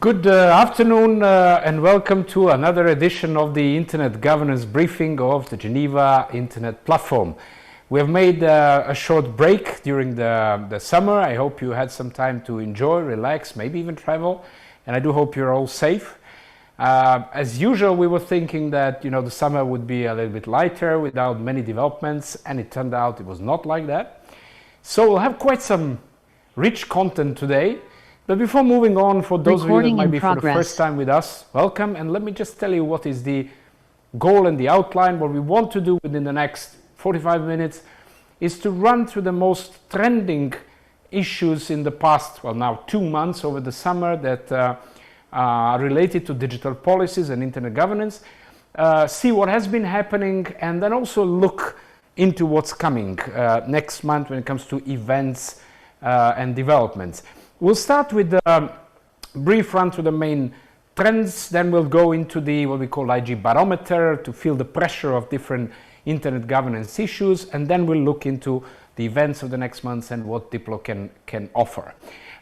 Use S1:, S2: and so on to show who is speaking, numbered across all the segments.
S1: Good afternoon and welcome to another edition of the Internet Governance Briefing of the Geneva Internet Platform. We have made a short break during the summer. I hope you had some time to enjoy, relax, maybe even travel, and I do hope you're all safe. As usual, we were thinking that the summer would be a little bit lighter without many developments, and it turned out it was not like that. So we'll have quite some rich content today. But before moving on, for those of you that might be for the first time with us, welcome. And let me just tell you what is the goal and the outline. What we want to do within the next 45 minutes is to run through the most trending issues in the past, well, now 2 months over the summer that are related to digital policies and internet governance, see what has been happening, and then also look into what's coming next month when it comes to events and developments. We'll start with a brief run through the main trends, then we'll go into what we call IG Barometer to feel the pressure of different internet governance issues, and then we'll look into the events of the next months and what Diplo can offer.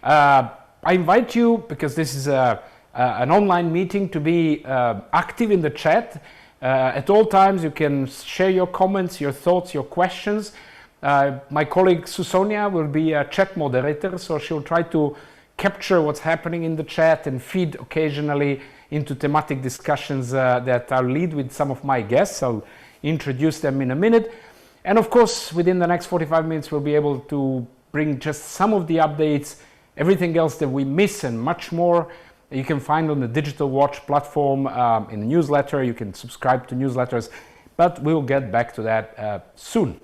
S1: I invite you, because this is an online meeting, to be active in the chat. At all times you can share your comments, your thoughts, your questions. My colleague Susonia will be a chat moderator, so she'll try to capture what's happening in the chat and feed occasionally into thematic discussions that I'll lead with some of my guests. I'll introduce them in a minute. And of course, within the next 45 minutes, we'll be able to bring just some of the updates. Everything else that we miss and much more you can find on the Digital Watch platform in the newsletter. You can subscribe to newsletters, but we'll get back to that soon.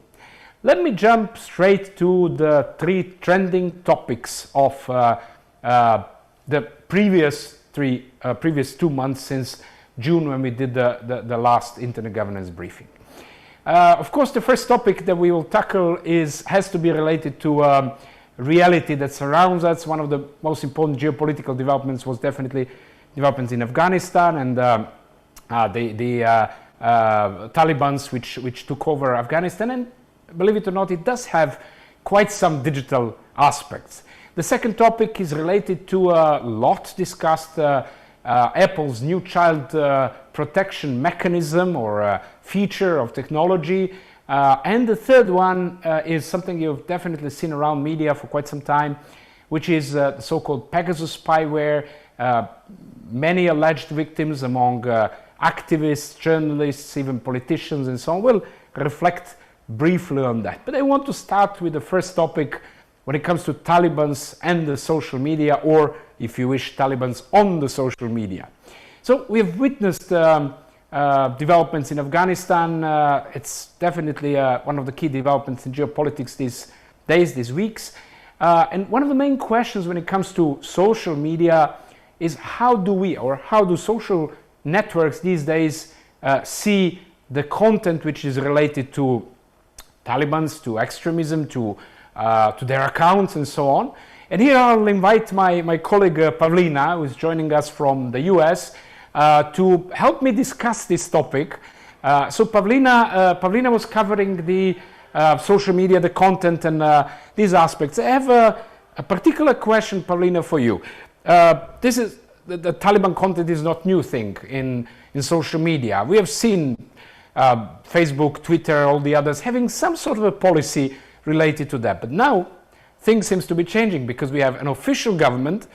S1: Let me jump straight to the 3 trending topics of the previous 2 months since June, when we did the last Internet Governance Briefing. Of course, the first topic that we will tackle has to be related to reality that surrounds us. One of the most important geopolitical developments was definitely developments in Afghanistan and the Taliban which took over Afghanistan, and believe it or not, it does have quite some digital aspects. The second topic is related to a lot discussed Apple's new child protection mechanism or feature of technology. And the third one is something you've definitely seen around media for quite some time, which is the so-called Pegasus spyware. Many alleged victims among activists, journalists, even politicians and so on. We'll reflect briefly on that. But I want to start with the first topic when it comes to Talibans and the social media, or if you wish, Talibans on the social media. So we've witnessed developments in Afghanistan. It's definitely one of the key developments in geopolitics these days, these weeks. And one of the main questions when it comes to social media is how do social networks these days see the content which is related to Talibans, to extremism, to their accounts and so on. And here I'll invite my colleague Pavlina, who is joining us from the US, to help me discuss this topic. So Pavlina was covering the social media, the content, and these aspects. I have a particular question, Pavlina, for you. This is the Taliban content is not new thing in social media. We have seen Facebook, Twitter, all the others having some sort of a policy related to that. But now things seems to be changing because we have an official government,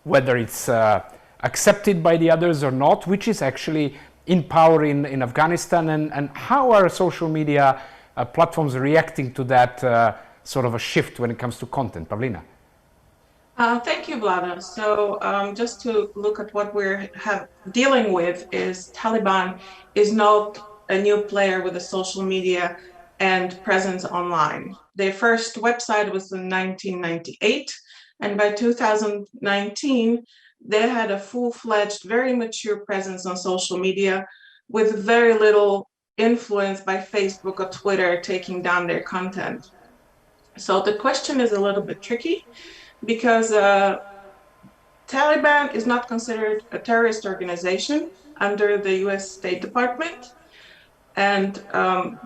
S1: whether it's accepted by the others or not, which is actually in power in Afghanistan. And how are social media platforms reacting to that sort of a shift when it comes to content? Pavlina.
S2: Thank you, Vlada. So just to look at what we're dealing with is Taliban is not a new player with a social media and presence online. Their first website was in 1998, and by 2019, they had a full-fledged, very mature presence on social media with very little influence by Facebook or Twitter taking down their content. So the question is a little bit tricky because Taliban is not considered a terrorist organization under the US State Department, and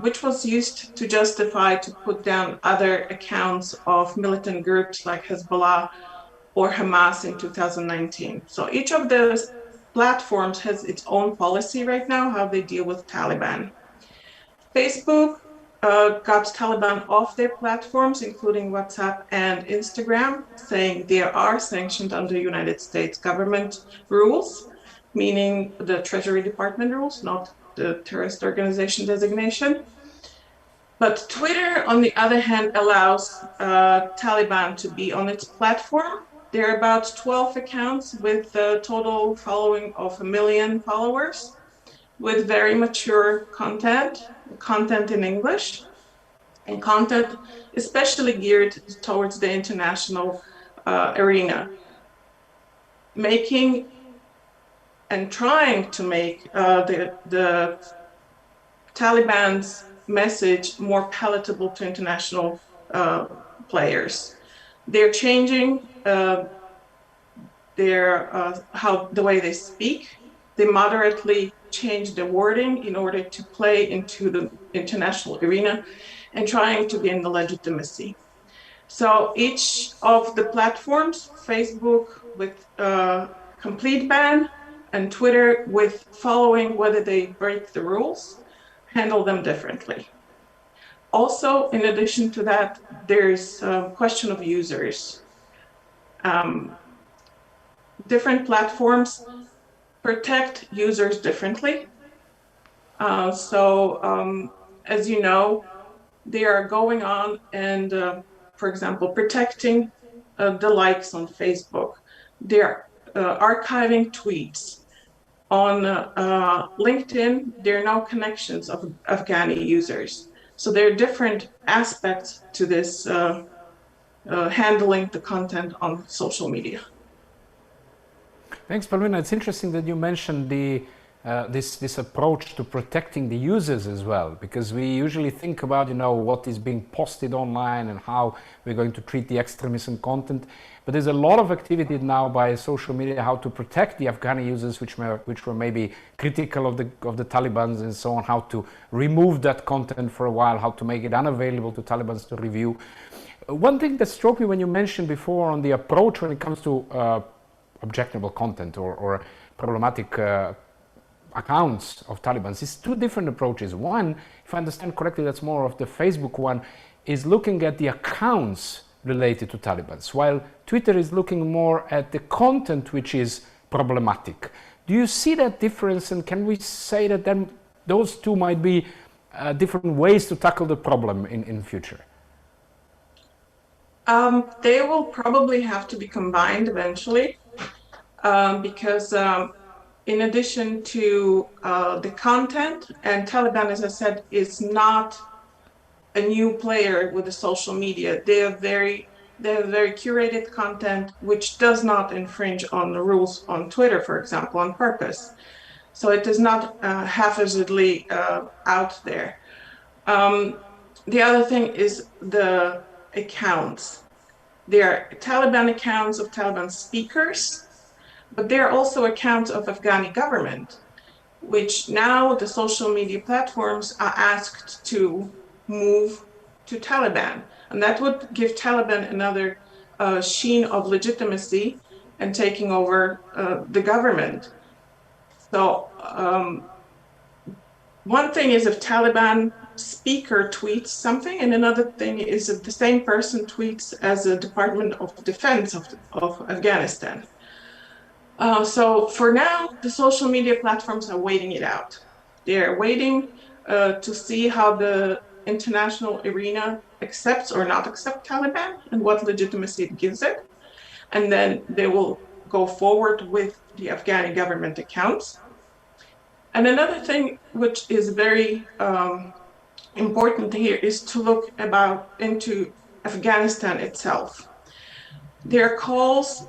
S2: which was used to justify to put down other accounts of militant groups like Hezbollah or Hamas in 2019. So each of those platforms has its own policy right now, how they deal with Taliban. Facebook got Taliban off their platforms, including WhatsApp and Instagram, saying they are sanctioned under United States government rules, meaning the Treasury Department rules, not the terrorist organization designation. But Twitter, on the other hand, allows Taliban to be on its platform. There are about 12 accounts with a total following of 1 million followers, with very mature content in English, and content especially geared towards the international arena, making and trying to make the Taliban's message more palatable to international players. They're changing the way they speak. They moderately change the wording in order to play into the international arena and trying to gain the legitimacy. So each of the platforms, Facebook with complete ban and Twitter with following whether they break the rules, handle them differently. Also, in addition to that, there's a question of users. Different platforms protect users differently. As you know, they are going on and, for example, protecting the likes on Facebook. They're archiving tweets. On LinkedIn, there are no connections of Afghani users. So there are different aspects to this handling the content on social media.
S1: Thanks, Palmina. It's interesting that you mentioned this approach to protecting the users as well, because we usually think about what is being posted online and how we're going to treat the extremism content. But there's a lot of activity now by social media how to protect the Afghani users which were maybe critical of the Taliban and so on, how to remove that content for a while, how to make it unavailable to Taliban to review. One thing that struck me when you mentioned before on the approach when it comes to objectionable content or problematic accounts of Taliban is two different approaches. One, if I understand correctly, that's more of the Facebook one, is looking at the accounts related to Taliban, while Twitter is looking more at the content which is problematic. Do you see that difference, and can we say that then those two might be different ways to tackle the problem in future?
S2: They will probably have to be combined eventually, because in addition to the content, and Taliban, as I said, is not a new player with the social media. They have very curated content which does not infringe on the rules on Twitter, for example, on purpose. So it is not haphazardly out there. The other thing is the accounts. There are Taliban accounts of Taliban speakers, but there are also accounts of Afghani government, which now the social media platforms are asked to move to Taliban. And that would give Taliban another sheen of legitimacy and taking over the government. So one thing is if Taliban speaker tweets something, and another thing is if the same person tweets as a Department of Defense of Afghanistan. So for now, the social media platforms are waiting it out. They're waiting to see how the international arena accepts or not accept Taliban and what legitimacy it gives it. And then they will go forward with the Afghani government accounts. And another thing which is very important here is to look into Afghanistan itself. There are calls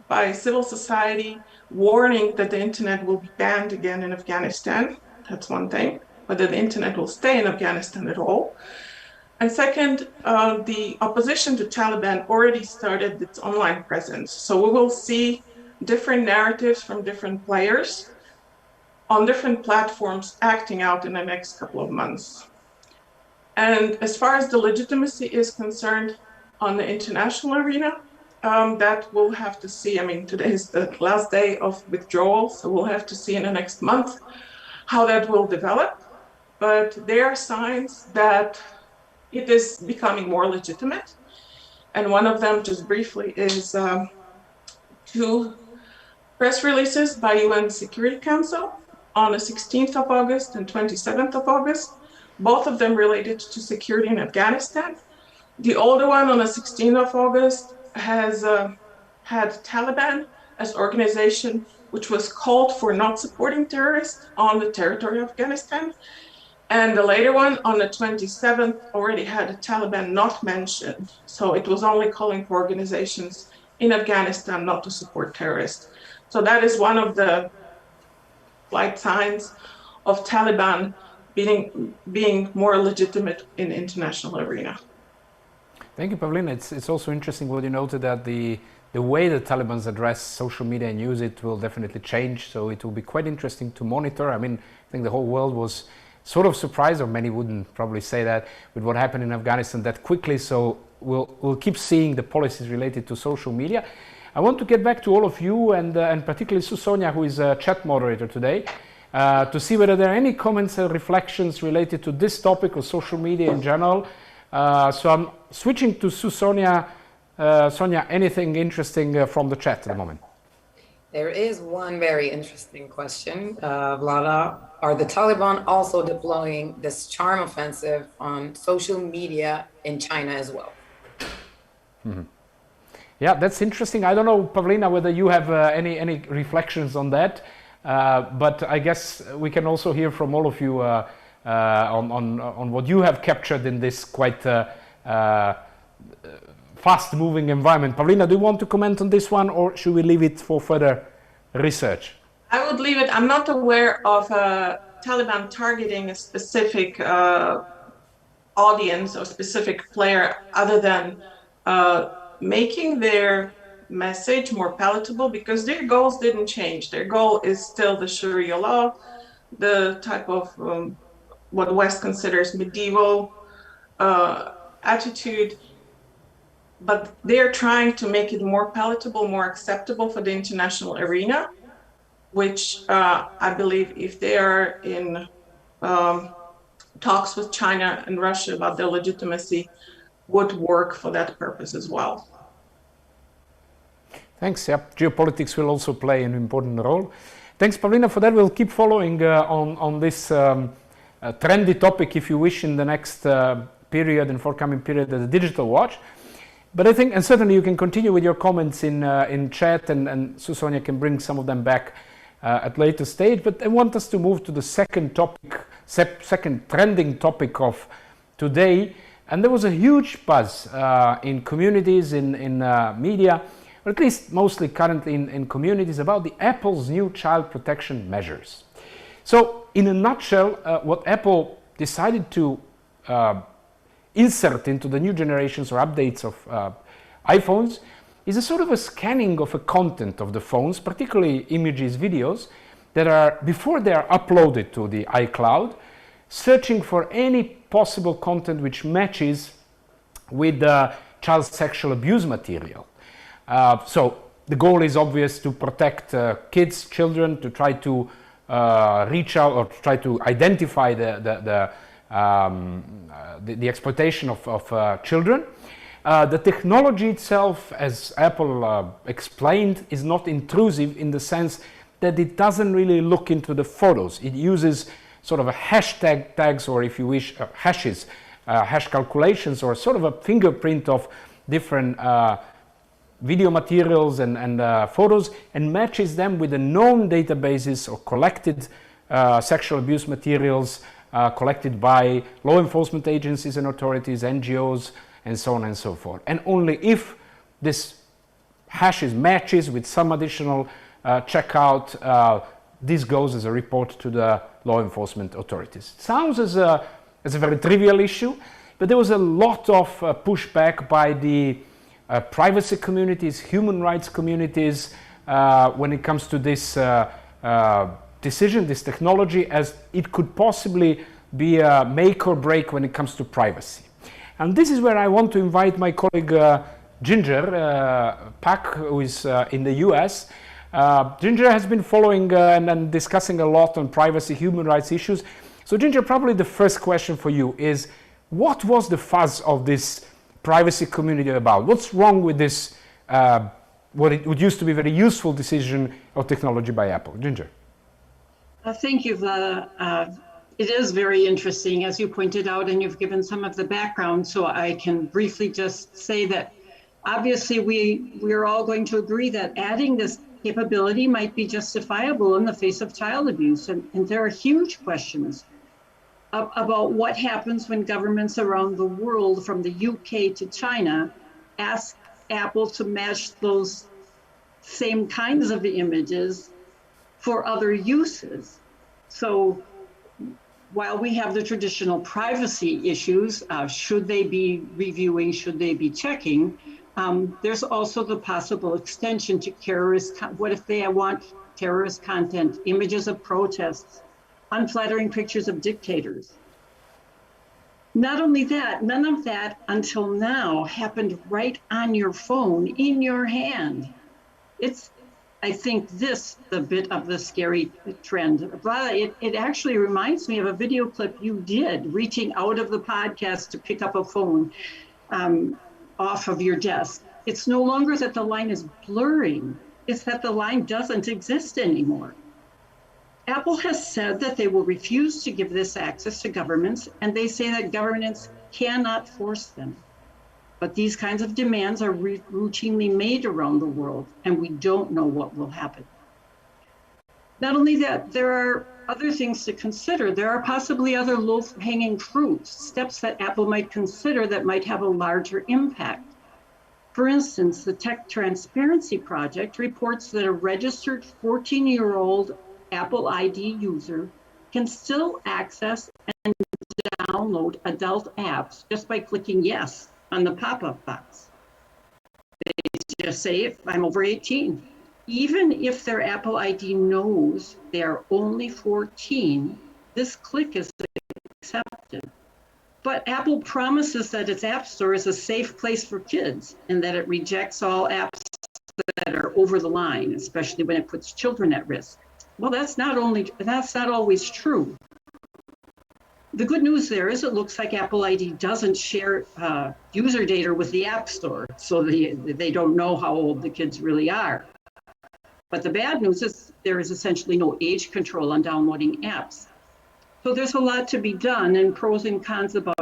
S2: by civil society warning that the internet will be banned again in Afghanistan. That's one thing, whether the internet will stay in Afghanistan at all. And second, the opposition to Taliban already started its online presence. So we will see different narratives from different players on different platforms acting out in the next couple of months. And as far as the legitimacy is concerned on the international arena, that we'll have to see. I mean, today is the last day of withdrawal, so we'll have to see in the next month how that will develop. But there are signs that it is becoming more legitimate. And one of them, just briefly, is two press releases by UN Security Council on the 16th of August and 27th of August, both of them related to security in Afghanistan. The older one on the 16th of August has had Taliban as organization, which was called for not supporting terrorists on the territory of Afghanistan. And the later one on the 27th already had Taliban not mentioned. So it was only calling for organizations in Afghanistan not to support terrorists. So that is one of the slight signs of Taliban being more legitimate in the international arena.
S1: Thank you, Pavlina. It's also interesting what you noted, that the way the Taliban's address social media and use it will definitely change. So it will be quite interesting to monitor. I mean, I think the whole world was sort of surprised, or many wouldn't probably say that, with what happened in Afghanistan that quickly. So we'll keep seeing the policies related to social media. I want to get back to all of you, and particularly Susonia, who is a chat moderator today, to see whether there are any comments or reflections related to this topic or social media in general. So I'm switching to Susonia. Sonia, anything interesting from the chat at the moment?
S3: There is one very interesting question, Vlada. Are the Taliban also deploying this charm offensive on social media in China as well?
S1: Mm-hmm. Yeah, that's interesting. I don't know, Pavlina, whether you have any reflections on that, but I guess we can also hear from all of you on what you have captured in this quite fast-moving environment. Pavlina, do you want to comment on this one, or should we leave it for further research?
S2: I would leave it. I'm not aware of Taliban targeting a specific audience or specific player, other than making their message more palatable, because their goals didn't change. Their goal is still the Sharia law, the type of what the West considers medieval attitude. But they're trying to make it more palatable, more acceptable for the international arena, which I believe, if they are in talks with China and Russia about their legitimacy, would work for that purpose as well.
S1: Thanks. Yep. Geopolitics will also play an important role. Thanks, Pavlina, for that. We'll keep following on this trendy topic, if you wish, in the next period and forthcoming period as a Digital Watch. But I think, and certainly you can continue with your comments in chat, and Susonia can bring some of them back at later stage. But I want us to move to the second topic, second trending topic of today. And there was a huge buzz in communities, in media, or at least mostly currently in communities, about the Apple's new child protection measures. So in a nutshell, what Apple decided to insert into the new generations or updates of iPhones is a sort of a scanning of a content of the phones, particularly images, videos, that are, before they are uploaded to the iCloud, searching for any possible content which matches with child sexual abuse material. So the goal is obvious: to protect kids, children, to try to reach out or try to identify the exploitation of children. The technology itself, as Apple explained, is not intrusive in the sense that it doesn't really look into the photos. It uses sort of a hashtag tags, or if you wish, hashes, hash calculations, or sort of a fingerprint of different video materials and photos, and matches them with the known databases or collected sexual abuse materials collected by law enforcement agencies and authorities, NGOs, and so on and so forth. And only if this hashes matches with some additional checkout, this goes as a report to the law enforcement authorities. It sounds as a very trivial issue, but there was a lot of pushback by the privacy communities, human rights communities, when it comes to this decision, this technology, as it could possibly be a make or break when it comes to privacy. And this is where I want to invite my colleague Ginger Pak, who is in the US. Ginger has been following and discussing a lot on privacy, human rights issues. So Ginger, probably the first question for you is, what was the fuzz of this privacy community about? What's wrong with this, what used to be a very useful decision of technology by Apple? Ginger.
S4: Thank you, Vlada. It is very interesting, as you pointed out, and you've given some of the background, so I can briefly just say that obviously we're all going to agree that adding this capability might be justifiable in the face of child abuse. And there are huge questions about what happens when governments around the world, from the UK to China, ask Apple to match those same kinds of images for other uses. So while we have the traditional privacy issues, should they be reviewing, should they be checking, there's also the possible extension to what if they want terrorist content, images of protests, unflattering pictures of dictators. Not only that, none of that until now happened right on your phone, in your hand. It's, I think, the bit of the scary trend. It actually reminds me of a video clip you did, reaching out of the podcast to pick up a phone off of your desk. It's no longer that the line is blurring, it's that the line doesn't exist anymore. Apple has said that they will refuse to give this access to governments, and they say that governments cannot force them. But these kinds of demands are routinely made around the world, and we don't know what will happen. Not only that, there are other things to consider. There are possibly other low-hanging fruits, steps that Apple might consider that might have a larger impact. For instance, the Tech Transparency Project reports that a registered 14-year-old Apple ID user can still access and download adult apps just by clicking yes on the pop-up box. They just say, if I'm over 18. Even if their Apple ID knows they are only 14, this click is accepted. But Apple promises that its App Store is a safe place for kids and that it rejects all apps that are over the line, especially when it puts children at risk. Well, that's not always true. The good news there is it looks like Apple ID doesn't share user data with the App Store, so they don't know how old the kids really are. But the bad news is there is essentially no age control on downloading apps. So there's a lot to be done, and pros and cons about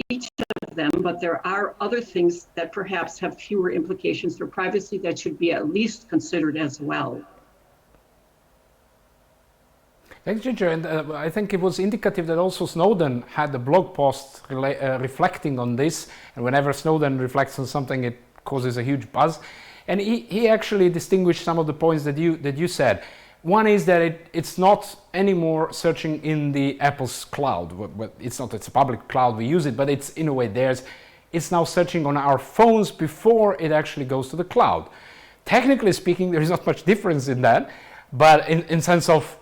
S4: each of them, but there are other things that perhaps have fewer implications for privacy that should be at least considered as well.
S1: Thanks, Ginger. And I think it was indicative that also Snowden had a blog post reflecting on this. And whenever Snowden reflects on something, it causes a huge buzz. And he actually distinguished some of the points that you said. One is that it's not anymore searching in the Apple's cloud. It's a public cloud, we use it, but it's in a way theirs. It's now searching on our phones before it actually goes to the cloud. Technically speaking, there is not much difference in that, but in sense of,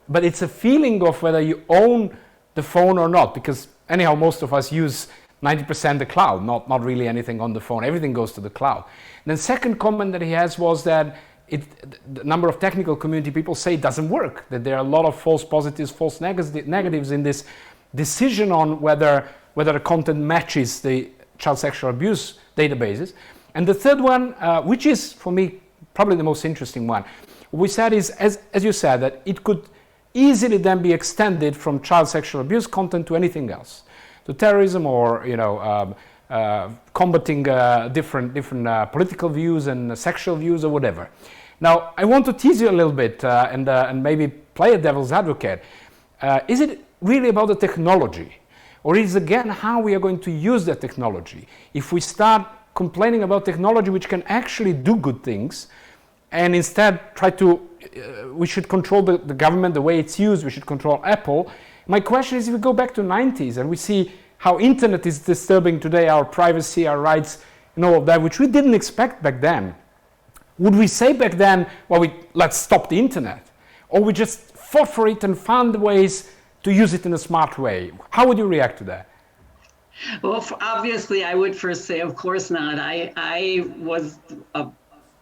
S1: but it's a feeling of whether you own the phone or not, because anyhow, most of us use 90% the cloud, not really anything on the phone. Everything goes to the cloud. And the second comment that he has was that the number of technical community people say it doesn't work, that there are a lot of false positives, false negatives in this decision on whether the content matches the child sexual abuse databases. And the third one, which is for me probably the most interesting one, we said is, as you said, that it could easily then be extended from child sexual abuse content to anything else, to terrorism or combating different political views and sexual views or whatever. Now, I want to tease you a little bit and maybe play a devil's advocate. Is it really about the technology? Or is it again how we are going to use that technology? If we start complaining about technology which can actually do good things, and instead we should control the government, the way it's used, we should control Apple. My question is, if we go back to the 90s and we see how internet is disturbing today our privacy, our rights, and all of that, which we didn't expect back then, would we say back then, well, let's stop the internet? Or we just fought for it and found ways to use it in a smart way? How would you react to that?
S4: Well, obviously, I would first say, of course not. I was a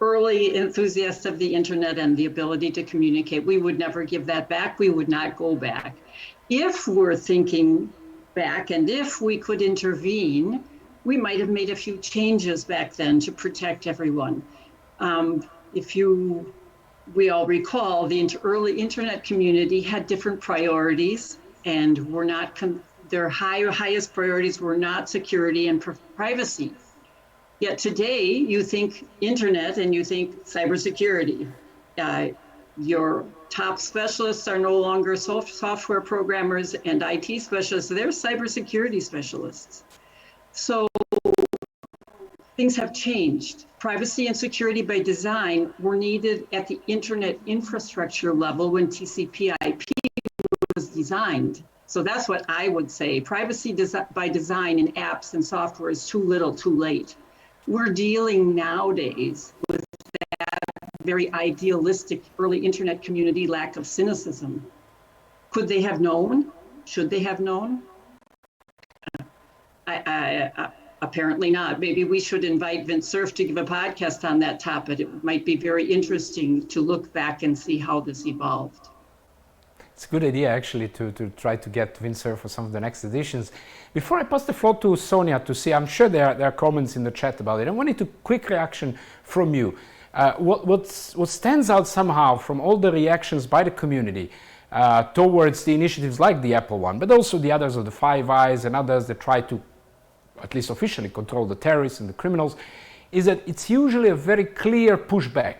S4: early enthusiast of the internet and the ability to communicate. We would never give that back. We would not go back. If we're thinking back and if we could intervene, we might have made a few changes back then to protect everyone. If you, we all recall, the early internet community had different priorities and were not their highest priorities were not security and privacy. Yet today, you think internet and you think cybersecurity. Your top specialists are no longer software programmers and IT specialists, they're cybersecurity specialists. So things have changed. Privacy and security by design were needed at the internet infrastructure level when TCP/IP was designed. So that's what I would say. Privacy by design in apps and software is too little, too late. We're dealing nowadays with that very idealistic early internet community lack of cynicism. Could they have known? Should they have known? Apparently not. Maybe we should invite Vince Cerf to give a podcast on that topic. It might be very interesting to look back and see how this evolved.
S1: It's a good idea actually to try to get Vince Cerf for some of the next editions. Before I pass the floor to Sonia to see, I'm sure there are comments in the chat about it. I wanted a quick reaction from you. What stands out somehow from all the reactions by the community towards the initiatives like the Apple one, but also the others of the Five Eyes and others that try to, at least officially, control the terrorists and the criminals, is that it's usually a very clear pushback.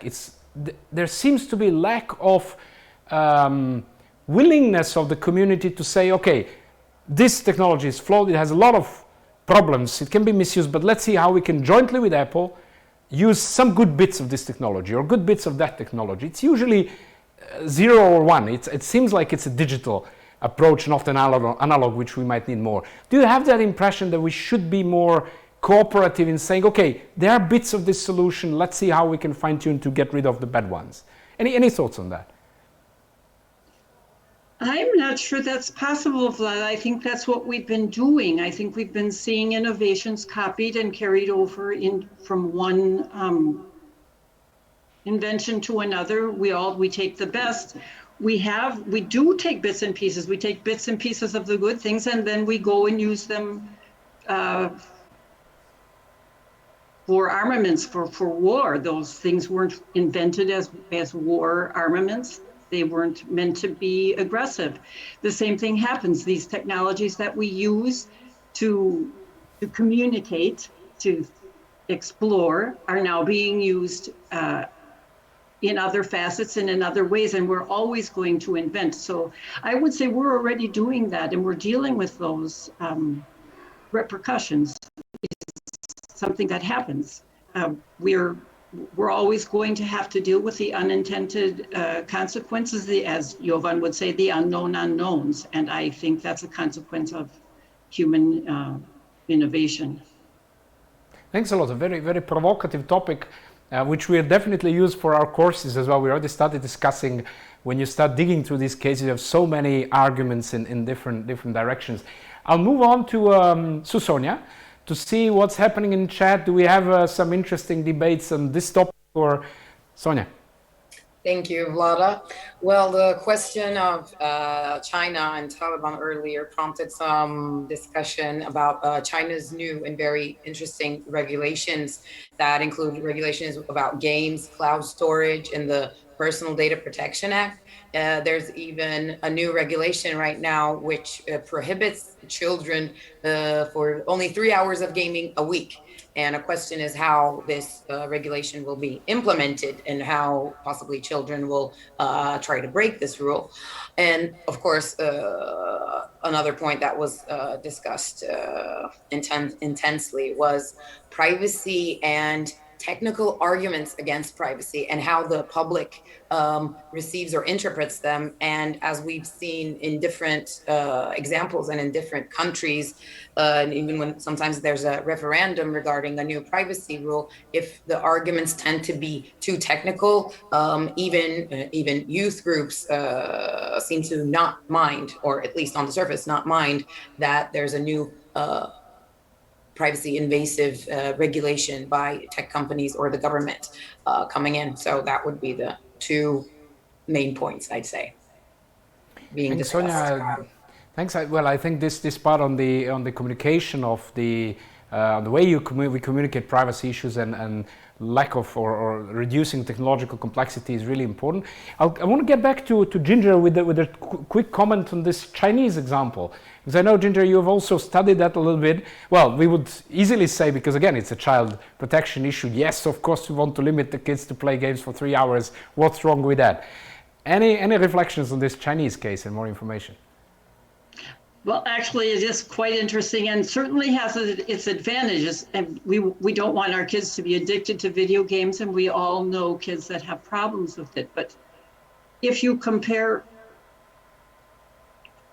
S1: There seems to be lack of willingness of the community to say, okay, this technology is flawed, it has a lot of problems, it can be misused, but let's see how we can jointly with Apple use some good bits of this technology or good bits of that technology. It's usually 0 or 1. It seems like it's a digital approach, not an analog, which we might need more. Do you have that impression that we should be more cooperative in saying, okay, there are bits of this solution, let's see how we can fine-tune to get rid of the bad ones? Any thoughts on that?
S4: I'm not sure that's possible, Vlad. I think that's what we've been doing. I think we've been seeing innovations copied and carried over from one invention to another. We take the best. We do take bits and pieces. We take bits and pieces of the good things, and then we go and use them for armaments, for war. Those things weren't invented as war armaments. They weren't meant to be aggressive. The same thing happens. These technologies that we use to communicate, to explore, are now being used in other facets and in other ways, and we're always going to invent. So I would say we're already doing that, and we're dealing with those repercussions. It's something that happens. We're always going to have to deal with the unintended consequences, as Jovan would say, the unknown unknowns. And I think that's a consequence of human innovation.
S1: Thanks a lot. A very, very provocative topic, which we'll definitely use for our courses as well. We already started discussing, when you start digging through these cases, you have so many arguments in different directions. I'll move on to Sonia, to see what's happening in chat. Do we have some interesting debates on this topic, or Sonia?
S3: Thank you, Vlada. Well, the question of China and Taliban earlier prompted some discussion about China's new and very interesting regulations that include regulations about games, cloud storage, and the Personal Data Protection Act. There's even a new regulation right now which prohibits children for only 3 hours of gaming a week. And a question is how this regulation will be implemented and how possibly children will try to break this rule. And of course, another point that was discussed intensely was privacy and technical arguments against privacy and how the public receives or interprets them. And as we've seen in different examples and in different countries, and even when sometimes there's a referendum regarding a new privacy rule, if the arguments tend to be too technical, even youth groups seem to not mind, or at least on the surface, not mind that there's a new privacy invasive regulation by tech companies or the government coming in. So that would be the two main points, I'd say, being
S1: Thanks,
S3: discussed.
S1: Sonia. Thanks. Well, I think this part on the communication of the way we communicate privacy issues and lack of or reducing technological complexity is really important. I want to get back to Ginger with a quick comment on this Chinese example, because I know, Ginger, you have also studied that a little bit. Well, we would easily say, because again, it's a child protection issue. Yes, of course, we want to limit the kids to play games for 3 hours. What's wrong with that? Any reflections on this Chinese case and more information?
S4: Well, actually, it is quite interesting and certainly has its advantages. And we don't want our kids to be addicted to video games, and we all know kids that have problems with it. But if you compare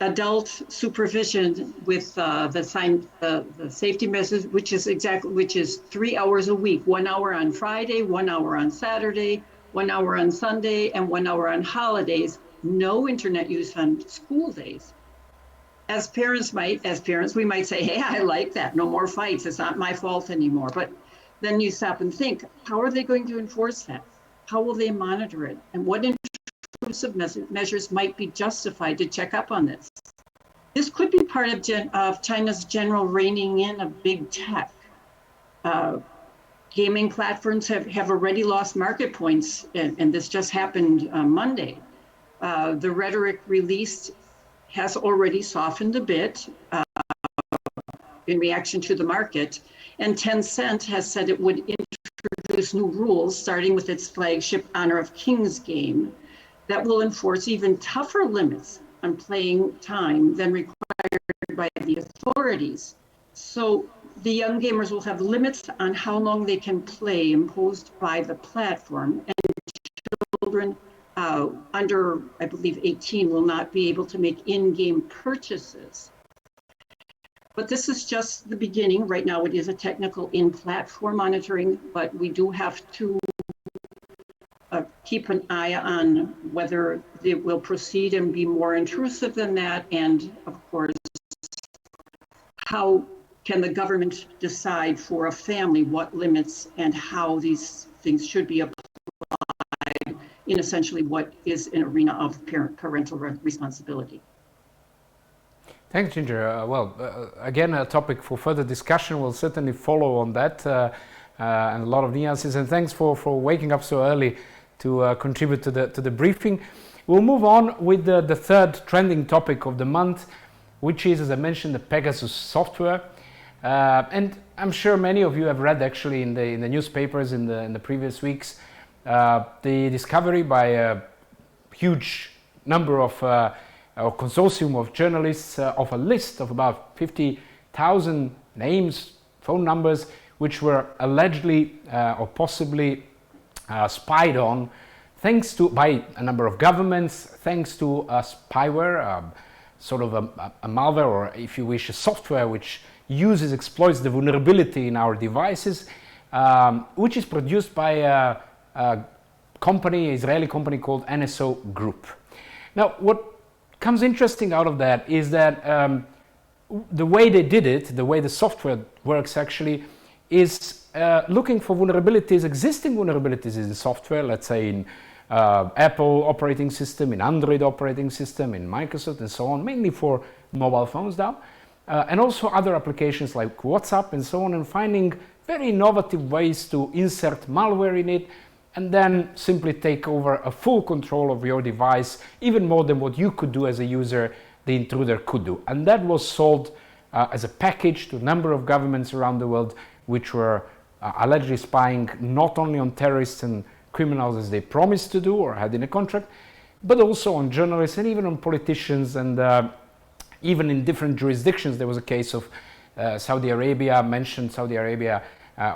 S4: adult supervision with the safety measures, which is 3 hours a week, 1 hour on Friday, 1 hour on Saturday, 1 hour on Sunday, and 1 hour on holidays, no internet use on school days. As parents, we might say, hey, I like that. No more fights. It's not my fault anymore. But then you stop and think, how are they going to enforce that? How will they monitor it? And what intrusive measures might be justified to check up on this? This could be part of China's general reining in of big tech. Gaming platforms have already lost market points, and this just happened Monday. The rhetoric released has already softened a bit in reaction to the market. And Tencent has said it would introduce new rules, starting with its flagship Honor of Kings game, that will enforce even tougher limits on playing time than required by the authorities. So the young gamers will have limits on how long they can play imposed by the platform, and children under, I believe, 18 will not be able to make in-game purchases. But this is just the beginning. Right now it is a technical in-platform monitoring, but we do have to keep an eye on whether it will proceed and be more intrusive than that. And of course, how can the government decide for a family what limits and how these things should be applied in essentially what is an arena of parental responsibility.
S1: Thanks, Ginger. Again, a topic for further discussion. We'll certainly follow on that and a lot of nuances. And thanks for waking up so early to contribute to the briefing. We'll move on with the third trending topic of the month, which is, as I mentioned, the Pegasus software. And I'm sure many of you have read actually in the newspapers in the previous weeks the discovery by a huge number of a consortium of journalists of a list of about 50,000 names, phone numbers, which were allegedly or possibly spied on by a number of governments, thanks to a spyware, sort of a malware, or if you wish, a software which exploits the vulnerability in our devices, which is produced by a Israeli company called NSO Group. Now, what comes interesting out of that is that the way they did it, the way the software works actually, is looking for vulnerabilities, existing vulnerabilities in software, let's say in Apple operating system, in Android operating system, in Microsoft and so on, mainly for mobile phones now, and also other applications like WhatsApp and so on, and finding very innovative ways to insert malware in it and then simply take over a full control of your device, even more than what you could do as a user, the intruder could do. And that was sold as a package to a number of governments around the world, which were allegedly spying not only on terrorists and criminals as they promised to do or had in a contract, but also on journalists and even on politicians. And even in different jurisdictions, there was a case of Saudi Arabia,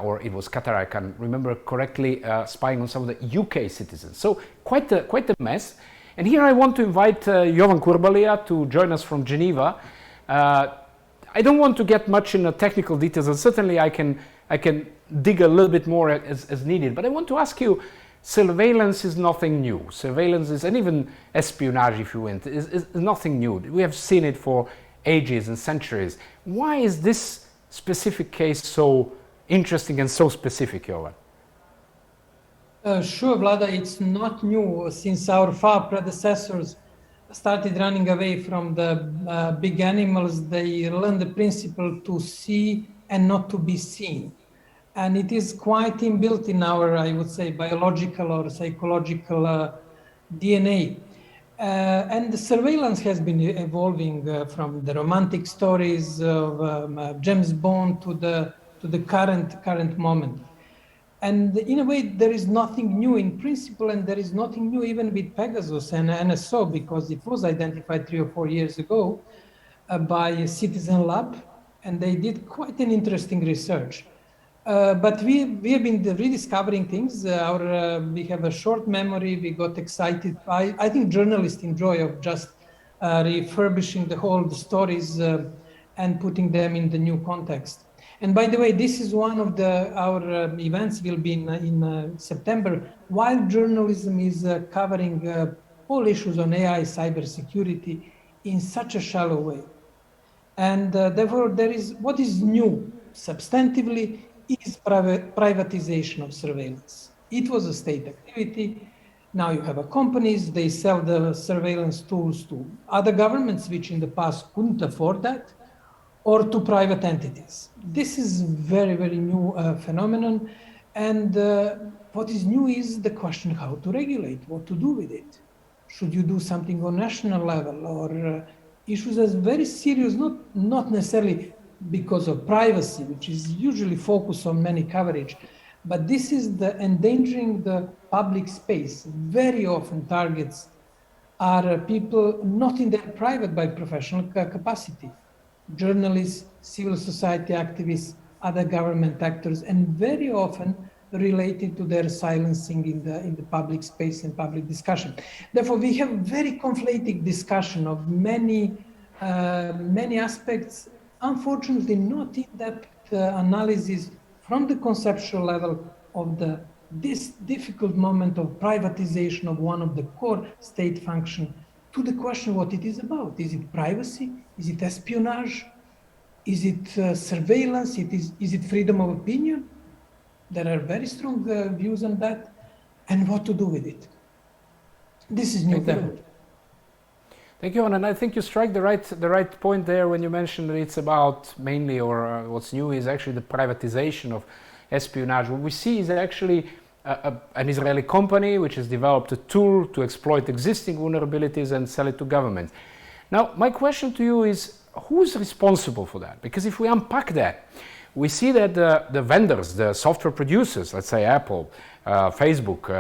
S1: or it was Qatar, I can't remember correctly, spying on some of the UK citizens. So quite a mess. And here I want to invite Jovan Kurbalija to join us from Geneva. I don't want to get much into technical details, and certainly I can dig a little bit more as needed. But I want to ask you, surveillance is nothing new. Surveillance is, and even espionage, if you want, is nothing new. We have seen it for ages and centuries. Why is this specific case so interesting and so specific, Jovan?
S5: Sure, Vlada, it's not new. Since our far predecessors started running away from the big animals, they learned the principle to see and not to be seen. And it is quite inbuilt in our, I would say, biological or psychological DNA. And the surveillance has been evolving from the romantic stories of James Bond to the current moment. And in a way, there is nothing new in principle, and there is nothing new even with Pegasus and NSO, because it was identified 3 or 4 years ago by Citizen Lab, and they did quite an interesting research. But we have been rediscovering things. We have a short memory. We got excited. I think journalists enjoy of just refurbishing the whole stories and putting them in the new context. And by the way, this is one of our events will be in September, while journalism is covering all issues on AI, cybersecurity in such a shallow way. And therefore, what is new substantively is privatization of surveillance. It was a state activity. Now you have companies, they sell the surveillance tools to other governments, which in the past couldn't afford that, or to private entities. This is very, very new phenomenon. And what is new is the question how to regulate, what to do with it. Should you do something on national level, or issues as very serious, not necessarily because of privacy, which is usually focused on many coverage, but this is the endangering the public space. Very often targets are people not in their private by professional capacity. Journalists, civil society activists, other government actors, and very often related to their silencing in the public space and public discussion. Therefore, we have very conflated discussion of many aspects, unfortunately not in-depth analysis from the conceptual level of this difficult moment of privatization of one of the core state function to the question what it is about. Is it privacy? Is it espionage? Is it surveillance? Is it freedom of opinion? There are very strong views on that, and what to do with it. This is new development.
S1: Thank you, and I think you strike the right point there when you mentioned that it's about mainly, or what's new is actually the privatization of espionage. What we see is actually an Israeli company which has developed a tool to exploit existing vulnerabilities and sell it to governments. Now, my question to you is, who's responsible for that? Because if we unpack that, we see that the vendors, the software producers, let's say Apple, Facebook,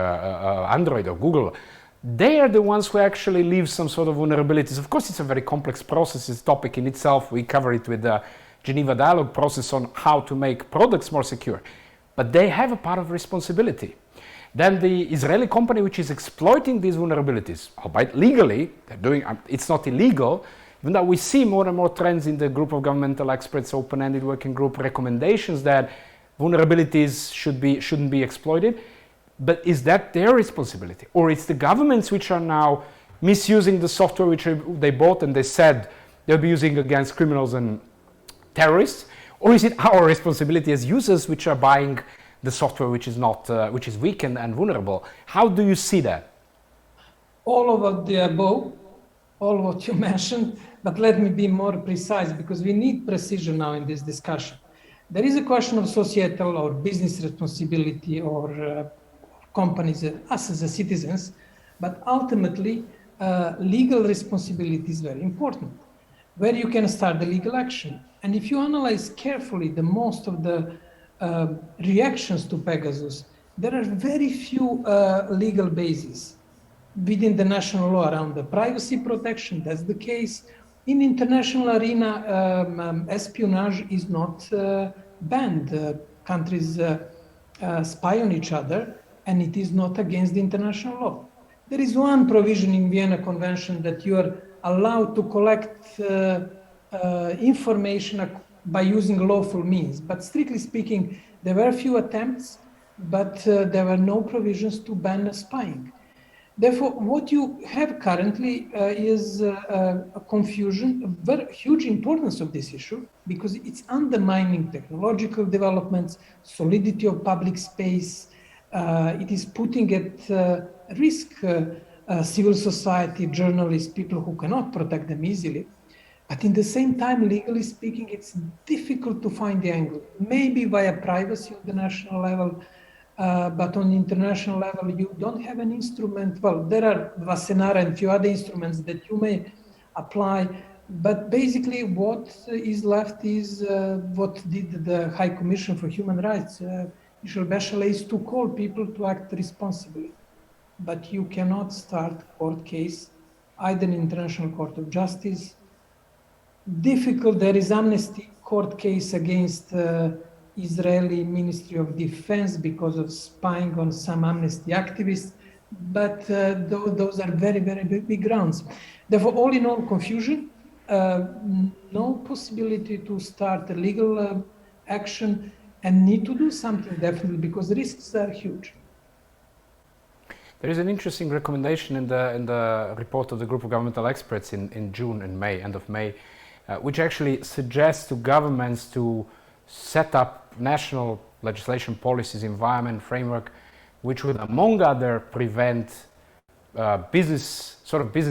S1: Android or Google, they are the ones who actually leave some sort of vulnerabilities. Of course, it's a very complex process, it's a topic in itself. We cover it with the Geneva dialogue process on how to make products more secure. But they have a part of responsibility. Then the Israeli company which is exploiting these vulnerabilities, albeit legally, they're doing, it's not illegal, even though we see more and more trends in the group of governmental experts, open-ended working group recommendations that vulnerabilities shouldn't be exploited. But is that their responsibility? Or it's the governments which are now misusing the software which they bought and they said they'll be using against criminals and terrorists? Or is it our responsibility as users which are buying the software which is not, which is weak and vulnerable? How do you see that?
S5: All of the above, all what you mentioned, but let me be more precise because we need precision now in this discussion. There is a question of societal or business responsibility or companies, us as citizens, but ultimately legal responsibility is very important, where you can start the legal action. And if you analyze carefully the most of the reactions to Pegasus, there are very few legal bases within the national law around the privacy protection. That's the case. In international arena, espionage is not banned. Countries spy on each other, and it is not against the international law. There is one provision in Vienna Convention that you are allowed to collect information by using lawful means. But strictly speaking, there were a few attempts, but there were no provisions to ban spying. Therefore, what you have currently is a confusion, a very huge importance of this issue, because it's undermining technological developments, solidity of public space. It is putting at risk civil society, journalists, people who cannot protect them easily. But in the same time, legally speaking, it's difficult to find the angle. Maybe via privacy on the national level, but on the international level, you don't have an instrument. Well, there are Wassenaar and a few other instruments that you may apply, but basically what is left is what did the High Commission for Human Rights, Michel Bachelet, is to call people to act responsibly. But you cannot start court case, either in International Court of Justice. Difficult, there is amnesty court case against Israeli Ministry of Defense because of spying on some amnesty activists, but those are very, very big grounds. Therefore, all in all, confusion, no possibility to start a legal action, and need to do something definitely, because the risks are huge.
S1: There is an interesting recommendation in the report of the group of governmental experts in June and May, end of May, which actually suggests to governments to set up national legislation, policies, environment, framework, which would, among other, prevent business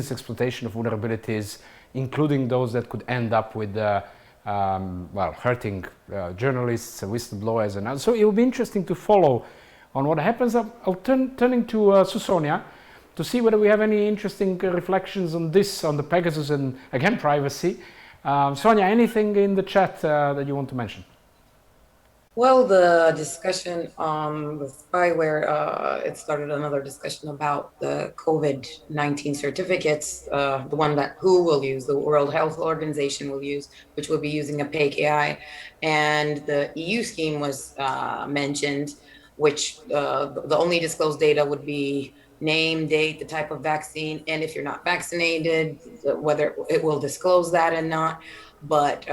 S1: exploitation of vulnerabilities, including those that could end up with hurting journalists, whistleblowers, and others. So it will be interesting to follow on what happens. I'll turning to Susonia to see whether we have any interesting reflections on this, on the Pegasus and, again, privacy. Sonia, anything in the chat that you want to mention?
S3: Well, the discussion on the spyware, it started another discussion about the COVID-19 certificates, the one that WHO will use, the World Health Organization will use, which will be using opaque AI. And the EU scheme was mentioned, which the only disclosed data would be name, date, the type of vaccine, and if you're not vaccinated, whether it will disclose that and not. But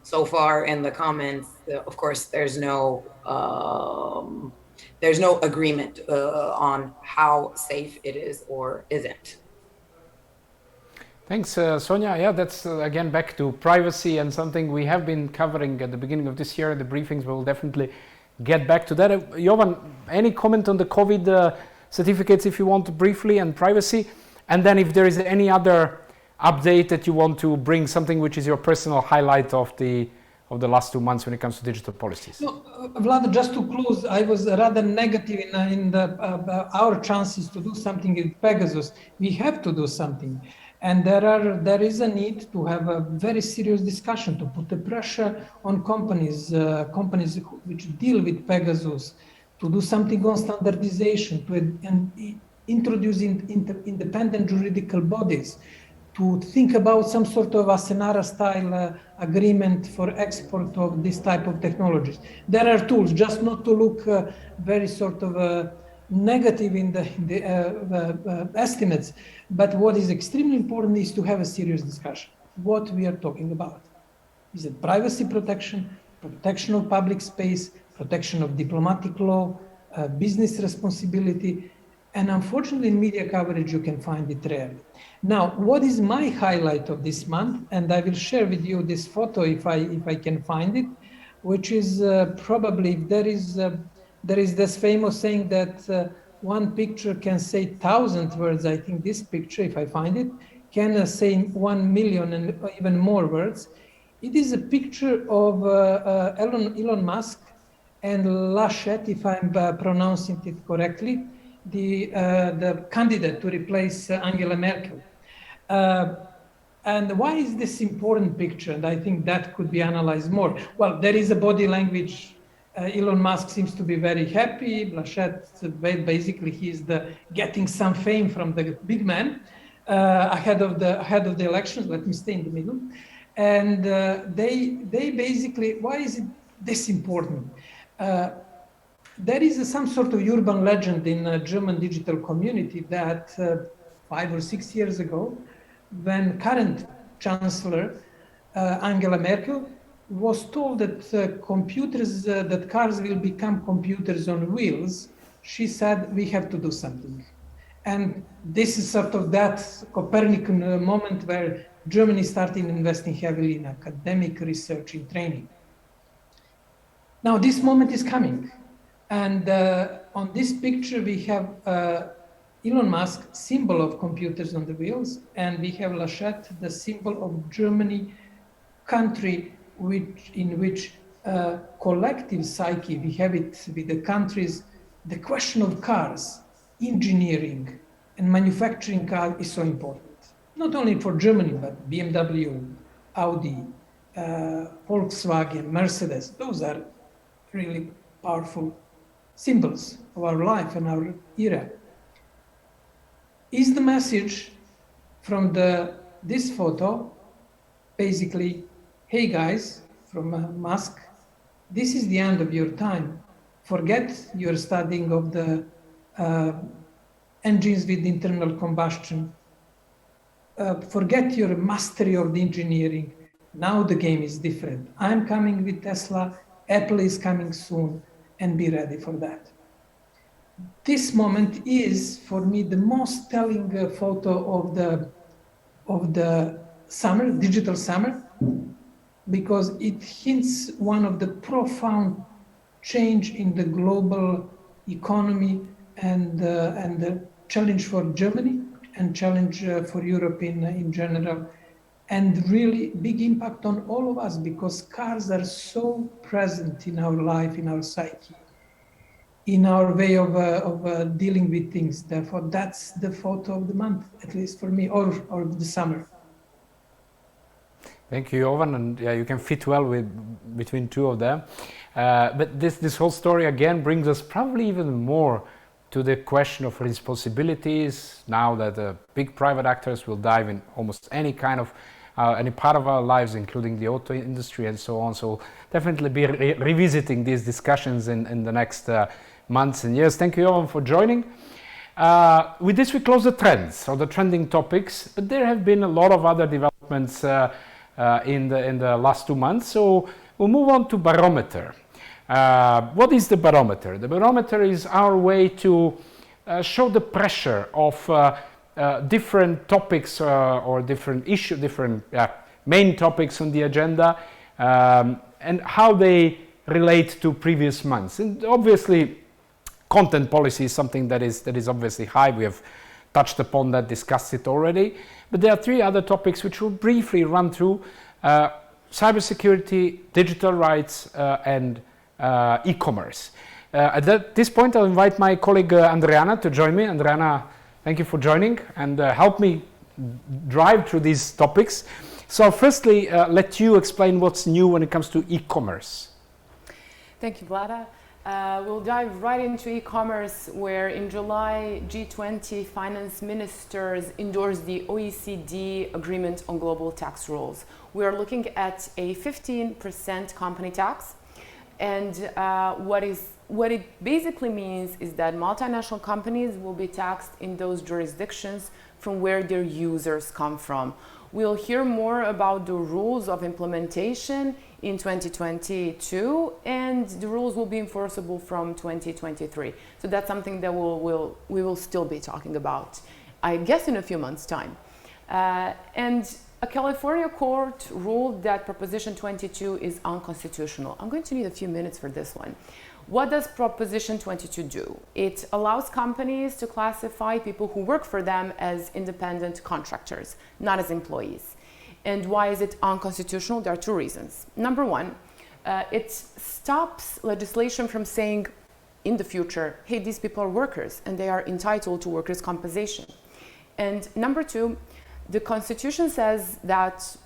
S3: so far in the comments, of course, there's no agreement on how safe it is or isn't.
S1: Thanks, Sonia. Yeah, that's again back to privacy and something we have been covering at the beginning of this year in the briefings. We'll definitely get back to that. Jovan, any comment on the COVID certificates, if you want to briefly, and privacy? And then if there is any other update that you want to bring, something which is your personal highlight of the last 2 months when it comes to digital policies.
S5: No, Vlad, just to close, I was rather negative in our chances to do something with Pegasus. We have to do something. And there is a need to have a very serious discussion, to put the pressure on companies which deal with Pegasus, to do something on standardization, to introduce independent juridical bodies, to think about some sort of Wassenaar style agreement for export of this type of technologies. There are tools, just not to look very sort of negative in the estimates. But what is extremely important is to have a serious discussion. What we are talking about. Is it privacy protection, protection of public space, protection of diplomatic law, business responsibility, and unfortunately in media coverage you can find it rarely. Now, what is my highlight of this month, and I will share with you this photo if I can find it, which is probably, there is this famous saying that one picture can say 1,000 words. I think this picture, if I find it, can say 1 million and even more words. It is a picture of Elon Musk and Laschet, if I'm pronouncing it correctly, the candidate to replace Angela Merkel. And why is this important picture? And I think that could be analyzed more. Well, there is a body language. Elon Musk seems to be very happy. Laschet, basically, he's getting some fame from the big man ahead of the elections. Let me stay in the middle. And they basically, why is it this important? There is some sort of urban legend in the German digital community that 5 or 6 years ago, when current Chancellor Angela Merkel was told that that cars will become computers on wheels, she said, we have to do something. And this is sort of that Copernican moment where Germany started investing heavily in academic research, in training. Now this moment is coming. And on this picture, we have Elon Musk, symbol of computers on the wheels, and we have Lachette, the symbol of Germany, country in which collective psyche, we have it with the countries, the question of cars, engineering, and manufacturing cars is so important. Not only for Germany, but BMW, Audi, Volkswagen, Mercedes, those are really powerful symbols of our life and our era. Is the message from this photo basically, hey guys, from Musk, this is the end of your time. Forget your studying of the engines with internal combustion. Forget your mastery of the engineering. Now the game is different. I'm coming with Tesla, Apple is coming soon, and be ready for that. This moment is, for me, the most telling photo of the summer, digital summer, because it hints one of the profound change in the global economy and the challenge for Germany and challenge for Europe in general, and really big impact on all of us because cars are so present in our life, in our psyche, in our way of dealing with things. Therefore, that's the photo of the month, at least for me, or the summer.
S1: Thank you, Jovan, and yeah, you can fit well between two of them. But this whole story again brings us probably even more to the question of responsibilities now that big private actors will dive in almost any kind of any part of our lives, including the auto industry and so on. So definitely be revisiting these discussions in the next months and years. Thank you, Jovan, for joining. With this, we close the trends or the trending topics, but there have been a lot of other developments in the last 2 months. So we'll move on to Barometer. What is the Barometer? The Barometer is our way to show the pressure of different topics or different issues, different main topics on the agenda, and how they relate to previous months. And obviously, content policy is something that is obviously high. We have touched upon that, discussed it already. But there are 3 other topics which we'll briefly run through: cybersecurity, digital rights, and e-commerce. At this point, I'll invite my colleague Andreana to join me. Andreana, thank you for joining and help me drive through these topics. So firstly, let you explain what's new when it comes to e-commerce.
S6: Thank you, Vlada. We'll dive right into e-commerce, where in July, G20 finance ministers endorsed the OECD agreement on global tax rules. We are looking at a 15% company tax. And what it basically means is that multinational companies will be taxed in those jurisdictions from where their users come from. We'll hear more about the rules of implementation in 2022, and the rules will be enforceable from 2023. So that's something that we will still be talking about, I guess, in a few months' time. And a California court ruled that Proposition 22 is unconstitutional. I'm going to need a few minutes for this one. What does Proposition 22 do? It allows companies to classify people who work for them as independent contractors, not as employees. And why is it unconstitutional? There are 2 reasons. Number 1, it stops legislation from saying in the future, hey, these people are workers and they are entitled to workers' compensation. And number 2, the Constitution says that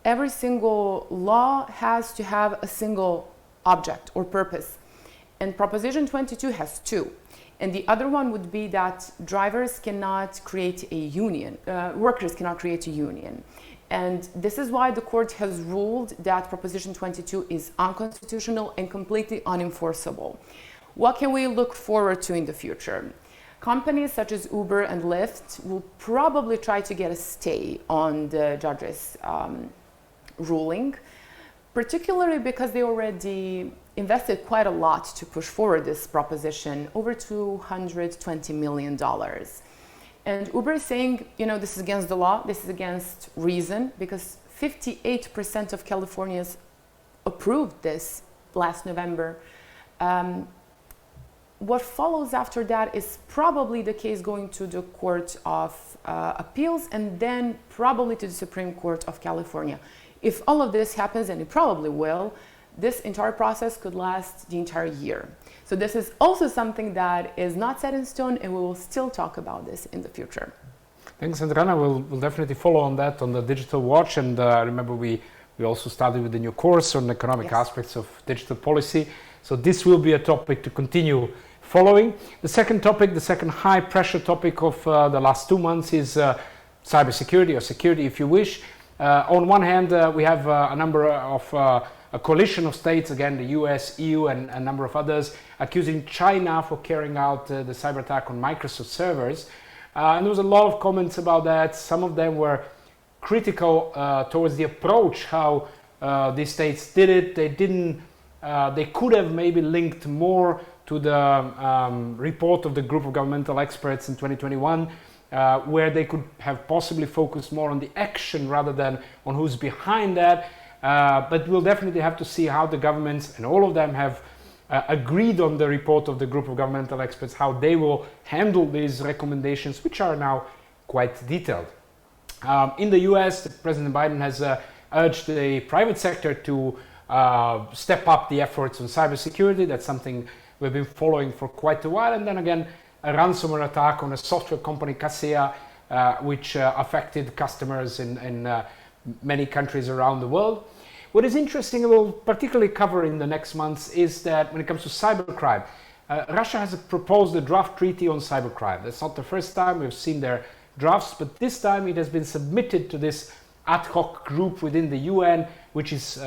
S6: every single law has to have a single object or purpose. And Proposition 22 has 2. And the other one would be that drivers cannot create a union, workers cannot create a union. And this is why the court has ruled that Proposition 22 is unconstitutional and completely unenforceable. What can we look forward to in the future? Companies such as Uber and Lyft will probably try to get a stay on the judge's ruling, particularly because they already invested quite a lot to push forward this proposition, over $220 million. And Uber is saying, this is against the law, this is against reason, because 58% of Californians approved this last November. What follows after that is probably the case going to the Court of Appeals and then probably to the Supreme Court of California. If all of this happens, and it probably will, this entire process could last the entire year. So this is also something that is not set in stone, and we will still talk about this in the future.
S1: Thanks, Adriana. We'll definitely follow on that on the Digital Watch. And remember, we also started with the new course on economic aspects of digital policy. So this will be a topic to continue following. The second topic, the second high pressure topic of the last 2 months is cybersecurity, or security if you wish. On one hand, we have a number of a coalition of states, again the US, EU and a number of others, accusing China for carrying out the cyber attack on Microsoft servers. And there was a lot of comments about that. Some of them were critical towards the approach, how these states did it. They could have maybe linked more to the report of the group of governmental experts in 2021, where they could have possibly focused more on the action rather than on who's behind that. But we'll definitely have to see how the governments, and all of them have agreed on the report of the group of governmental experts, how they will handle these recommendations, which are now quite detailed. In the US, President Biden has urged the private sector to step up the efforts on cybersecurity. That's something we've been following for quite a while. And then again, a ransomware attack on a software company, Kaseya, which affected customers in many countries around the world. What is interesting, and we'll particularly cover in the next months, is that when it comes to cybercrime, Russia has proposed a draft treaty on cybercrime. That's not the first time we've seen their drafts, but this time it has been submitted to this ad hoc group within the UN, which is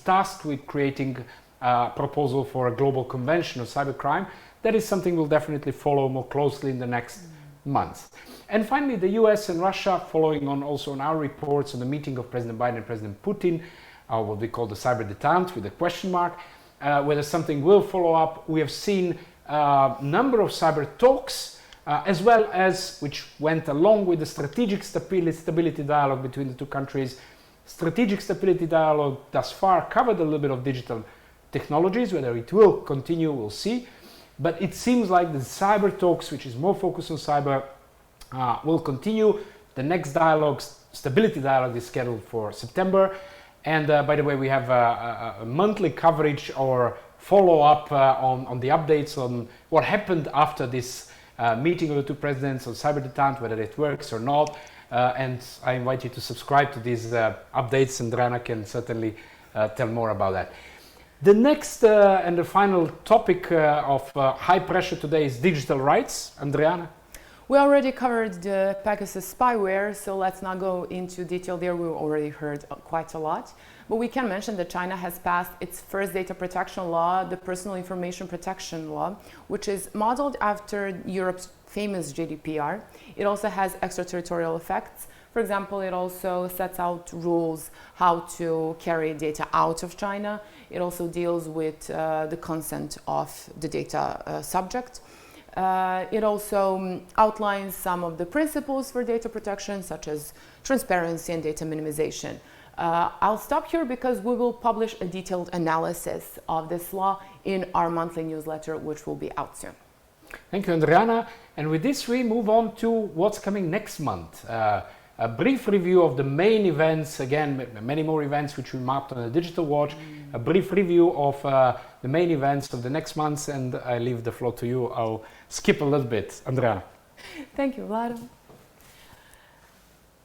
S1: tasked with creating a proposal for a global convention of cybercrime. That is something we'll definitely follow more closely in the next months. And finally, the US and Russia, following on also on our reports on the meeting of President Biden and President Putin, what we call the cyber detente with a question mark, whether something will follow up. We have seen a number of cyber talks, as well as, which went along with the strategic stability dialogue between the two countries. Strategic stability dialogue thus far covered a little bit of digital technologies. Whether it will continue, we'll see. But it seems like the cyber talks, which is more focused on cyber, will continue. The next dialogue, stability dialogue, is scheduled for September. And by the way, we have a monthly coverage or follow-up on the updates on what happened after this meeting of the two presidents on cyber detente, whether it works or not. And I invite you to subscribe to these updates, and Adriana can certainly tell more about that. The next and the final topic of high pressure today is digital rights. Adriana?
S6: We already covered the Pegasus spyware, so let's not go into detail there. We already heard quite a lot. But we can mention that China has passed its first data protection law, the Personal Information Protection Law, which is modeled after Europe's famous GDPR. It also has extraterritorial effects. For example, it also sets out rules how to carry data out of China. It also deals with the consent of the data subject. It also outlines some of the principles for data protection, such as transparency and data minimization. I'll stop here because we will publish a detailed analysis of this law in our monthly newsletter, which will be out soon.
S1: Thank you, Adriana. And with this, we move on to what's coming next month. A brief review of the main events, again, many more events which we mapped on the Digital Watch, a brief review of the main events of the next months, and I leave the floor to you. I'll skip a little bit. Adriana.
S6: Thank you, Vlad.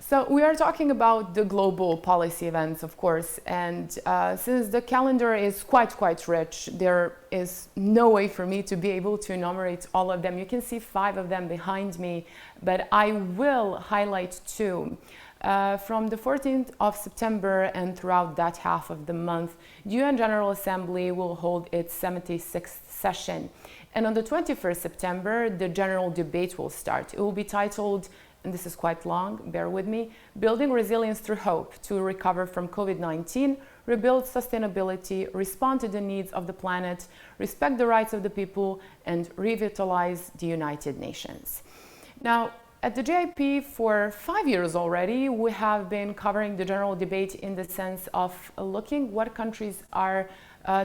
S6: So we are talking about the global policy events, of course, and since the calendar is quite rich, there is no way for me to be able to enumerate all of them. You can see 5 of them behind me, but I will highlight 2. From the 14th of September and throughout that half of the month, the UN General Assembly will hold its 76th session. And on the 21st September, the general debate will start. It will be titled, and this is quite long, bear with me, Building Resilience Through Hope to Recover from COVID-19, Rebuild Sustainability, Respond to the Needs of the Planet, Respect the Rights of the People, and Revitalize the United Nations. Now, At the GIP for 5 years already, we have been covering the general debate in the sense of looking what countries are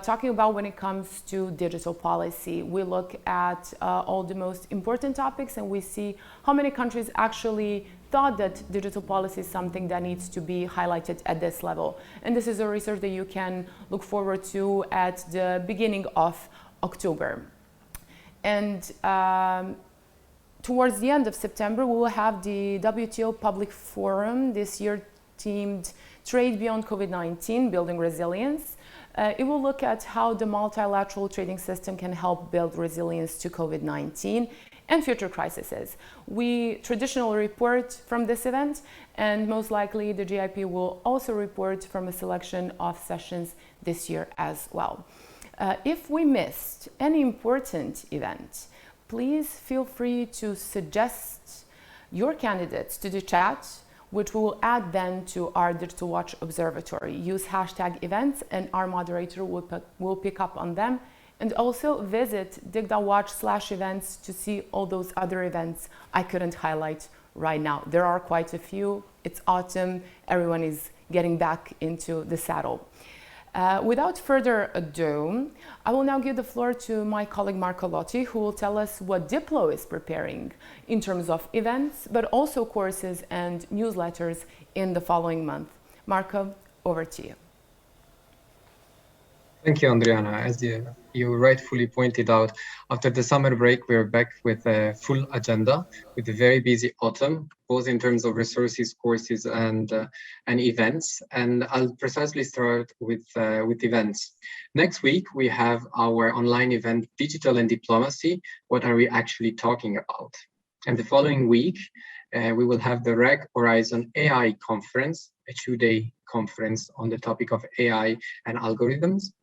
S6: talking about when it comes to digital policy. We look at all the most important topics and we see how many countries actually thought that digital policy is something that needs to be highlighted at this level. And this is a research that you can look forward to at the beginning of October. And towards the end of September, we will have the WTO Public Forum, this year themed Trade Beyond COVID-19, Building Resilience. It will look at how the multilateral trading system can help build resilience to COVID-19 and future crises. We traditionally report from this event, and most likely the GIP will also report from a selection of sessions this year as well. If we missed any important event, please feel free to suggest your candidates to the chat, which we will add then to our Digital Watch Observatory. Use hashtag events and our moderator will pick up on them. And also visit dig.watch/events to see all those other events I couldn't highlight right now. There are quite a few. It's autumn. Everyone is getting back into the saddle. Without further ado, I will now give the floor to my colleague Marco Lotti, who will tell us what Diplo is preparing in terms of events, but also courses and newsletters in the following month. Marco, over to you.
S7: Thank you, Andriana. As you rightfully pointed out, after the summer break, we're back with a full agenda, with a very busy autumn, both in terms of resources, courses, and events. And I'll precisely start with events. Next week, we have our online event, Digital and Diplomacy. What are we actually talking about? And the following week, we will have the REG Horizon AI Conference, a 2-day conference on the topic of AI and algorithms.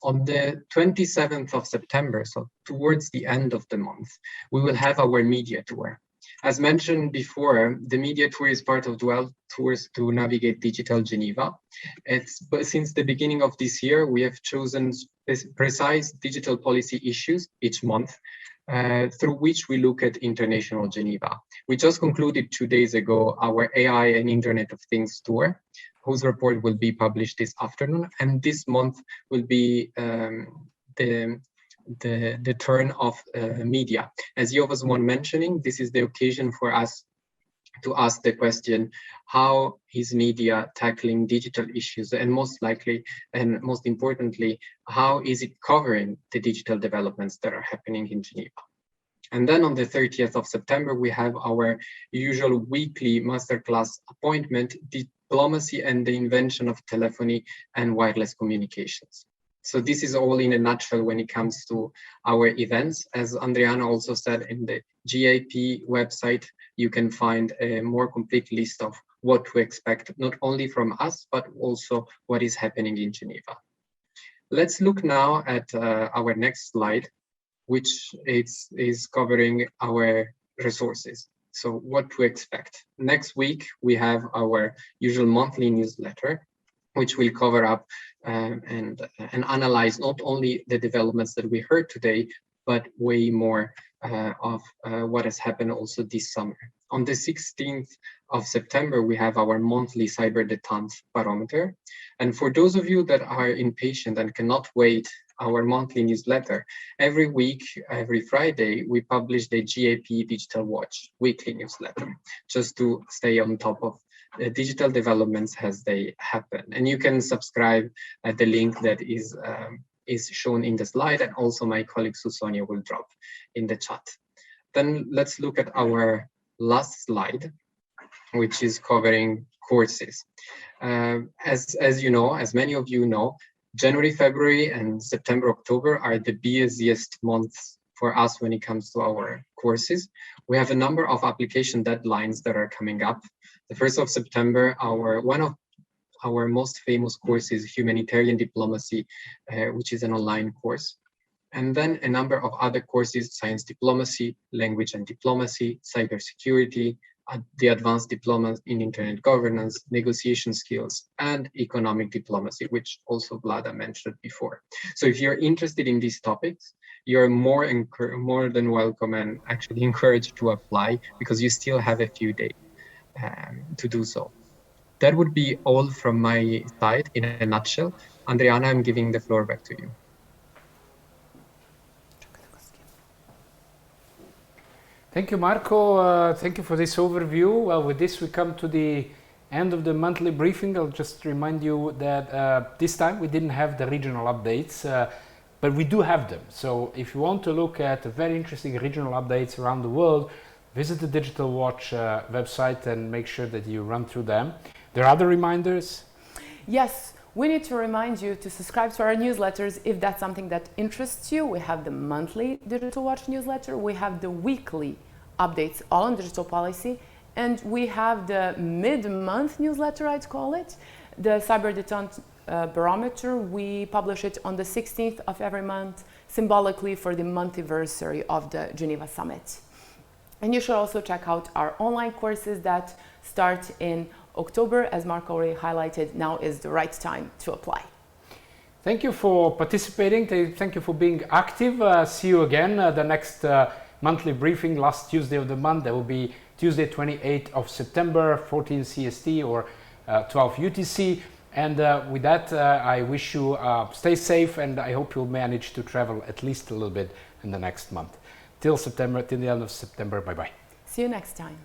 S7: On the 27th of September, so towards the end of the month, we will have our media tour. As mentioned before, the media tour is part of 12 tours to navigate digital Geneva. But since the beginning of this year, we have chosen precise digital policy issues each month, through which we look at international Geneva. We just concluded 2 days ago our AI and Internet of Things tour, whose report will be published this afternoon. And this month will be the turn of media. As Yo was mentioning, this is the occasion for us to ask the question, how is media tackling digital issues? And most likely, and most importantly, how is it covering the digital developments that are happening in Geneva? And then on the 30th of September, we have our usual weekly masterclass appointment, Diplomacy and the Invention of Telephony and Wireless Communications. So this is all in a nutshell when it comes to our events. As Andriana also said, in the GIP website, you can find a more complete list of what to expect, not only from us, but also what is happening in Geneva. Let's look now at our next slide, which is covering our resources. So what to expect. Next week, we have our usual monthly newsletter, which will cover up and analyze not only the developments that we heard today, but way more of what has happened also this summer. On the 16th of September, we have our monthly Cyber Detente Barometer. And for those of you that are impatient and cannot wait our monthly newsletter, every week, every Friday, we publish the GIP Digital Watch weekly newsletter, just to stay on top of digital developments as they happen. And you can subscribe at the link that is shown in the slide, and also my colleague Susonia will drop in the chat. Then let's look at our last slide, which is covering courses. As you know, as many of you know, January, February, and September, October are the busiest months for us when it comes to our courses. We have a number of application deadlines that are coming up. The 1st of September, one of our most famous courses, Humanitarian Diplomacy, which is an online course. And then a number of other courses, Science Diplomacy, Language and Diplomacy, Cybersecurity, the Advanced Diploma in Internet Governance, Negotiation Skills, and Economic Diplomacy, which also Vlada mentioned before. So if you're interested in these topics, you're more than welcome and actually encouraged to apply, because you still have a few days to do so. That would be all from my side in a nutshell. Andriana, I'm giving the floor back to you.
S1: Thank you, Marco. Thank you for this overview. Well, with this, we come to the end of the monthly briefing. I'll just remind you that this time we didn't have the regional updates, but we do have them. So if you want to look at the very interesting regional updates around the world, visit the Digital Watch website and make sure that you run through them. There are other reminders?
S6: Yes, we need to remind you to subscribe to our newsletters if that's something that interests you. We have the monthly Digital Watch newsletter, we have the weekly updates all on digital policy, and we have the mid-month newsletter, I'd call it, the Cyber Detente Barometer. We publish it on the 16th of every month, symbolically for the month anniversary of the Geneva Summit. And you should also check out our online courses that start in October. As Marco already highlighted, now is the right time to apply.
S1: Thank you for participating. Thank you for being active. See you again. The next monthly briefing, last Tuesday of the month. That will be Tuesday, 28th of September, 14 CST or 12 UTC. And with that, I wish you stay safe, and I hope you'll manage to travel at least a little bit in the next month. Till September, till the end of September. Bye-bye.
S6: See you next time.